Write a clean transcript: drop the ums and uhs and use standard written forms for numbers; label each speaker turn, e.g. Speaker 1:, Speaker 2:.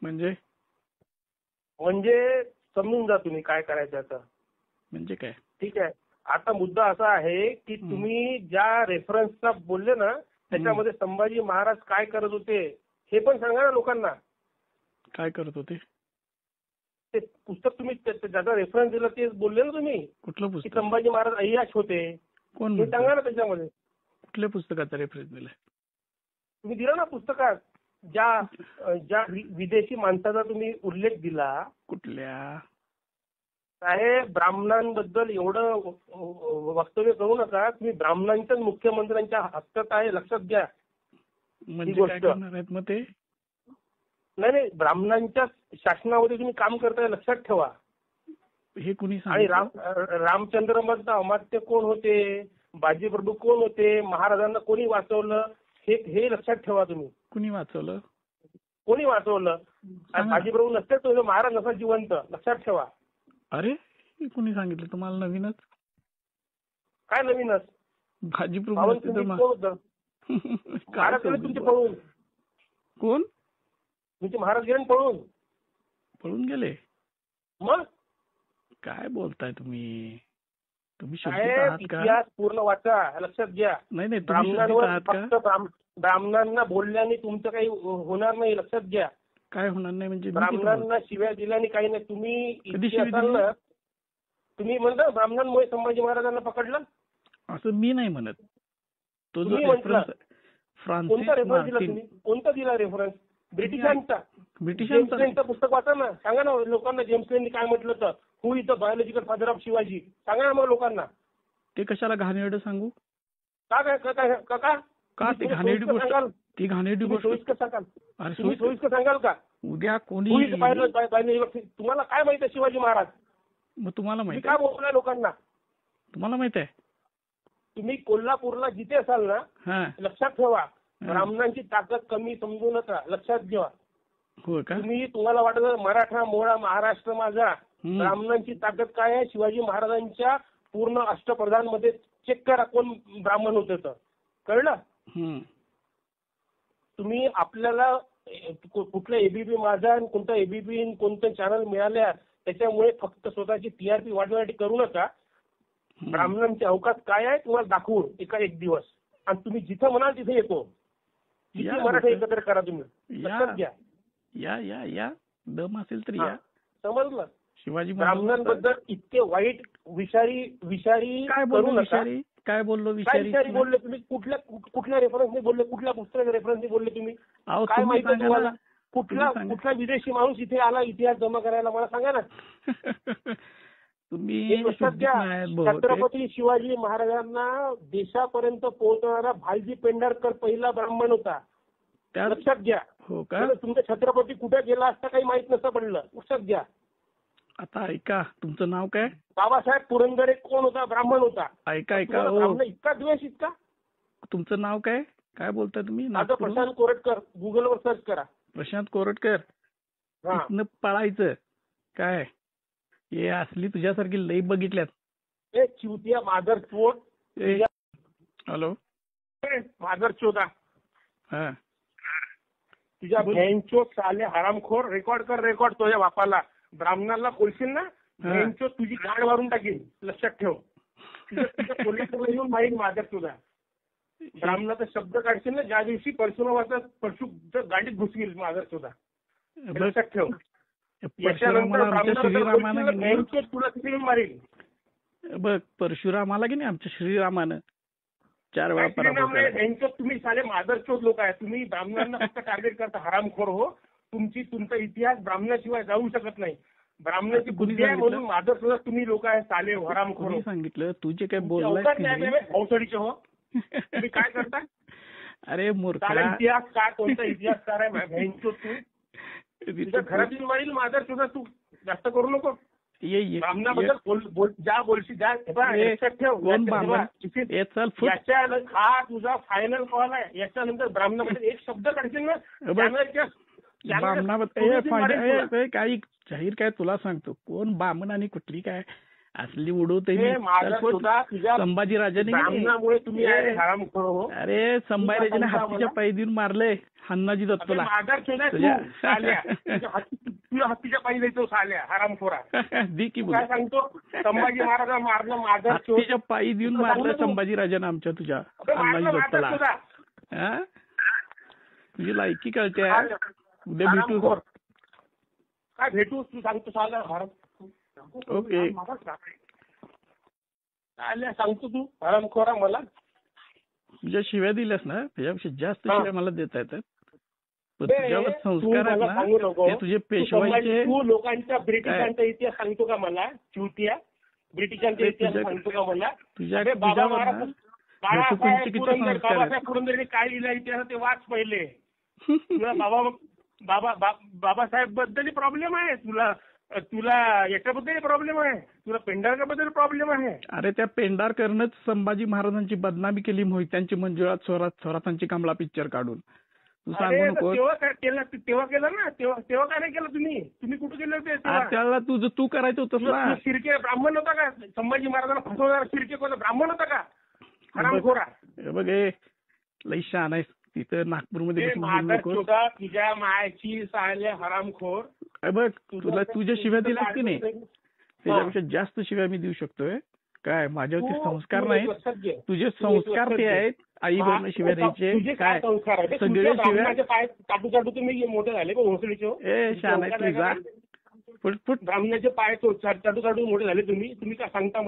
Speaker 1: म्हणजे
Speaker 2: म्हणजे समजून जा तुम्ही काय करायचं आता.
Speaker 1: म्हणजे काय?
Speaker 2: ठीक आहे. आता मुद्दा असा आहे की तुम्ही ज्या रेफरन्सचा बोलले ना त्याच्यामध्ये संभाजी महाराज काय करत होते हे पण सांगा ना लोकांना.
Speaker 1: काय करत होते?
Speaker 2: ते पुस्तक तुम्ही ज्याचा रेफरन्स दिला ते बोलले ना तुम्ही.
Speaker 1: कुठलं
Speaker 2: की
Speaker 1: पुस्तक?
Speaker 2: संभाजी महाराज अय्याश होते.
Speaker 1: कोण
Speaker 2: हे सांगा ना त्याच्यामध्ये.
Speaker 1: कुठल्या पुस्तकाचा रेफरन्स दिलाय?
Speaker 2: तुम्ही दिला ना पुस्तकात ज्या विदेशी माणसाचा तुम्ही उल्लेख दिला.
Speaker 1: कुठल्या?
Speaker 2: साहेब ब्राह्मणांबद्दल एवढं वक्तव्य करू नका. तुम्ही ब्राह्मणांच्याच मुख्यमंत्र्यांच्या हक्कात आहे लक्षात घ्या.
Speaker 1: म्हणजे काय करणार आहेत मग ते?
Speaker 2: नाही ब्राह्मणांच्या शासनामध्ये तुम्ही काम करताय लक्षात ठेवा.
Speaker 1: हे कुणी
Speaker 2: आणि
Speaker 1: सांगितलं?
Speaker 2: रामचंद्र मधलं अमात्य कोण होते, बाजीप्रभू कोण होते, महाराजांना कोणी वाचवलं हे लक्षात ठेवा तुम्ही.
Speaker 1: कुणी वाचवलं?
Speaker 2: कोणी वाचवलं? बाजीप्रभू नसते तो महाराज नसा जिवंत लक्षात ठेवा.
Speaker 1: अरे हे कुणी सांगितलं तुम्हाला? नवीनच?
Speaker 2: काय नवीनच?
Speaker 1: बाजीप्रभू
Speaker 2: महाराज गेले तुमचे पळून.
Speaker 1: कोण?
Speaker 2: तुमचे महाराज गेले पळून.
Speaker 1: पळून गेले?
Speaker 2: मग
Speaker 1: काय बोलताय तुम्ही? तुम्ही
Speaker 2: इतिहास पूर्ण वाचा लक्षात घ्या.
Speaker 1: नाही
Speaker 2: ब्राह्मणांवर फक्त ब्राह्मणांना बोलल्याने तुमचं काही होणार नाही लक्षात घ्या.
Speaker 1: काय होणार नाही म्हणजे?
Speaker 2: ब्राह्मणांना शिव्या दिल्याने काही नाही. तुम्ही इतिहासाला तुम्ही म्हणता ब्राह्मणांमुळे संभाजी महाराजांना पकडलं असं
Speaker 1: मी नाही म्हणत. तो जो
Speaker 2: कोणता रेफरन्स दिला तुम्ही? कोणता दिला रेफरन्स? ब्रिटिशांचं पुस्तक वाचा ना. सांगा ना लोकांना जेम्स लेननी काय म्हटलं तर who is the biological father of Shivaji. सांगा ना मग लोकांना.
Speaker 1: ते कशाला घाणेरडं सांगू?
Speaker 2: का
Speaker 1: ती घाणेरडी गोष्ट? ती घाणेरडी गोष्ट
Speaker 2: सोयीस्कर सांगाल का?
Speaker 1: उद्या कोणी
Speaker 2: तुम्हाला काय माहित आहे शिवाजी महाराज?
Speaker 1: मग तुम्हाला माहित
Speaker 2: काय बोलताय लोकांना?
Speaker 1: तुम्हाला माहित आहे?
Speaker 2: तुम्ही कोल्हापूरला जिथे असाल ना लक्षात ठेवा ब्राह्मणांची ताकद कमी समजू नका लक्षात घ्या.
Speaker 1: हो का?
Speaker 2: तुम्हाला वाटत मराठा मोळा महाराष्ट्र माझा. ब्राह्मणांची ताकद काय आहे? शिवाजी महाराजांच्या पूर्ण अष्टप्रधान मध्ये चेक करा कोण ब्राह्मण होते तर कळलं. तुम्ही आपल्याला कुठलं एबीपी माझा कोणतं एबीपी कोणतं चॅनल मिळाल्या त्याच्यामुळे फक्त स्वतःची टीआरपी वाढवण्यासाठी करू नका. ब्राह्मणांचे अवकाश काय आहे तुम्हाला दाखवून एक दिवस आणि तुम्ही जिथं म्हणाल तिथे येतो. किती मराठी एकत्र करा तुम्ही लक्षात घ्या.
Speaker 1: या दम असेल तर या.
Speaker 2: समजलं?
Speaker 1: शिवाजी
Speaker 2: ब्राह्मणांबद्दल इतके वाईट विषारी करू नका.
Speaker 1: काय बोललो विषारी
Speaker 2: बोलले तुम्ही? कुठल्या रेफरन्सने बोलले? कुठल्या पुस्तकाच्या रेफरन्सने बोलले तुम्ही? काय माहिती तुम्हाला? कुठला विदेशी माणूस इथे आला इतिहास जमा करायला मला सांगा ना.
Speaker 1: तुम्ही
Speaker 2: छत्रपती शिवाजी महाराजांना देशापर्यंत पोहोचणारा भालजी पेंढारकर पहिला ब्राह्मण होता लक्षात घ्या.
Speaker 1: हो का?
Speaker 2: तुमचा छत्रपती कुठे गेला असता काही माहित नसतं पडलं लक्षात घ्या.
Speaker 1: आता ऐका तुमचं नाव काय?
Speaker 2: बाबासाहेब पुरंदरे कोण होता? ब्राह्मण होता.
Speaker 1: ऐका
Speaker 2: इतका द्वेष इतका.
Speaker 1: तुमचं नाव काय? काय बोलताय तुम्ही?
Speaker 2: माझं प्रशांत कोरटकर. गुगलवर सर्च करा.
Speaker 1: प्रशांत कोरटकर. पळायचं काय? हे असली तुझ्यासारखी लई बघितल्यात.
Speaker 2: चिवतिया मादर चोट.
Speaker 1: हॅलो
Speaker 2: मादर चोदा तुझ्या बँचो साले हरामखोर. रेकॉर्ड तुझ्या बापाला. ब्राह्मणाला बोलशील ना बँचो तुझी गाड मारून टाकील लक्षात ठेव. कोल्हापूरला येऊन माहीत मादर तुझा. ब्राह्मणाचा शब्द काढशील ना ज्या दिवशी परशु गाडीत घुसवील मादर तुझा लक्षात ठेव. तुला किती मारेल
Speaker 1: बघ. परशुरामाला की नाही आमच्या श्रीरामानं 4 वेळा
Speaker 2: पराभव. तुम्ही साले मादरचोद लोक आहे. तुम्ही ब्राह्मणांना फक्त टार्गेट करता हरामखोर हो. तुमचा इतिहास ब्राह्मणाशिवाय जाऊ शकत नाही. ब्राह्मणाची बुद्धी आहे म्हणून मादरचोद तुम्ही लोक आहे साले हरामखोर.
Speaker 1: सांगितलं तुझे काय बोललाय
Speaker 2: भौसडीचे हो. तुम्ही काय करता?
Speaker 1: अरे मूर्ख
Speaker 2: इतिहास काय कोणता इतिहासकार आहे तुझ्या घरातील मारील मादरचोद. तू जास्त करू नको. ब्राह्मणाबद्दल ज्या बोलशी हा तुझा फायनल कॉल आहे. याच्यानंतर ब्राह्मणाबद्दल एक शब्द काढशील ना
Speaker 1: ब्राह्मणाबद्दल काही जाहीर काय तुला सांगतो कोण बामण आणि कुठली काय असली उडवते
Speaker 2: हे माझा सुद्धा तुझ्या
Speaker 1: संभाजीराजाने की नाही?
Speaker 2: ब्राह्मणामुळे तुम्ही हरामखोर हो.
Speaker 1: अरे संभाजीराजाने
Speaker 2: सांगता
Speaker 1: हत्तीच्या
Speaker 2: मला?
Speaker 1: पायी देऊन मारले हन्नाजी दत्तला.
Speaker 2: माघार शोधा तू,
Speaker 1: तुझ्या-
Speaker 2: साल्या. तुझ्या हत्तीच्या पायी जायचो साल्या हरामखोरा.
Speaker 1: दी की
Speaker 2: तू
Speaker 1: बोल.
Speaker 2: काय सांगतो संभाजी महाराजांना मारलं माघार शोध.
Speaker 1: हत्तीच्या पायी देऊन
Speaker 2: सांगू
Speaker 1: मारलं
Speaker 2: ना तू.
Speaker 1: संभाजीराजाने आमच्या तुझ्या
Speaker 2: अबे
Speaker 1: हन्नाजी
Speaker 2: मारलं
Speaker 1: दत्तला.
Speaker 2: माघार शोधा.
Speaker 1: हा? तुझी लायकी कळते.
Speaker 2: साल्या.
Speaker 1: उद्या भेटू.
Speaker 2: हरामखोर. काय भेटू तू सांगतो साल्या हराम.
Speaker 1: ओके.
Speaker 2: साल्या सांगतो तू हरामखोरा मला.
Speaker 1: तुझ्या शिव्या दिल्यास ना त्याच्यापेक्षा जास्त
Speaker 2: हा.
Speaker 1: शिव्या मला देता येतात. पण
Speaker 2: बे,
Speaker 1: तुझ्यावर
Speaker 2: तू
Speaker 1: संस्कार आहेत
Speaker 2: मला
Speaker 1: ना
Speaker 2: सांगू नको.
Speaker 1: ते तुझे
Speaker 2: तू
Speaker 1: पेशवाईचे.
Speaker 2: तू लोकांच्या ब्रिटिशांचा इतिहास सांगतो का मला चिवतिया ब्रिटिशांचा इतिहास
Speaker 1: तुझ्या-
Speaker 2: सांगतो का मला.
Speaker 1: तुझ्या
Speaker 2: अरे बाबा
Speaker 1: तुझ्यावर
Speaker 2: महाराज
Speaker 1: ना
Speaker 2: बाळासाहेब
Speaker 1: तुमचे किती
Speaker 2: पुरंदर
Speaker 1: संस्कार आहेत.
Speaker 2: बाबासाहेब पुरंदरेने काय लिहिलं इतिहास ते वाच पहिले. तुला बाबासाहेब बद्दल प्रॉब्लेम आहे तुला तुला याच्याबद्दल प्रॉब्लेम आहे तुला पेंढारकरबद्दल प्रॉब्लेम आहे.
Speaker 1: अरे त्या पेंढारकरनंच संभाजी महाराजांची बदनामी केली मोहित्यांची मंजुळा थोरातांची कमला पिक्चर काढून. तू सांगू
Speaker 2: अरे
Speaker 1: नको.
Speaker 2: तेव्हा काय केलं तेव्हा केलं ना तेव्हा काय नाही केलं तुम्ही कुठे केलं होते तेव्हा?
Speaker 1: त्याला तुझं तू करायचं होतंस ना.
Speaker 2: तुला शिर्के ब्राह्मण होता का संभाजी महाराजांना फसवणारा शिर्के कोणता ब्राह्मण होता का हरामखोरा.
Speaker 1: हे बघ हे लई शहाण आहेस. तिथं नागपूरमध्ये बसून बोलू
Speaker 2: माझा
Speaker 1: नकोस.
Speaker 2: चोदा तुझ्या मायाची साले हरामखोर.
Speaker 1: हे बघ तुला तुझ्या शिव्या दिल्यास की नाही त्याच्यापेक्षा जास्त शिव्या मी देऊ शकतोय. काय माझ्यावरती संस्कार नाही तुझे संस्कार ते आहेत. आई वडील शिव्या द्यायचे काय सगळे शिव्या.
Speaker 2: पाय चाटू चाटू तुम्ही मोठे झाले भोसडीचे.
Speaker 1: ए शहाणा आहे तुझा. Foot foot.
Speaker 2: ब्राह्मणाचे पाय चाटू चाटू मोठे झाले तुम्ही काय सांगता.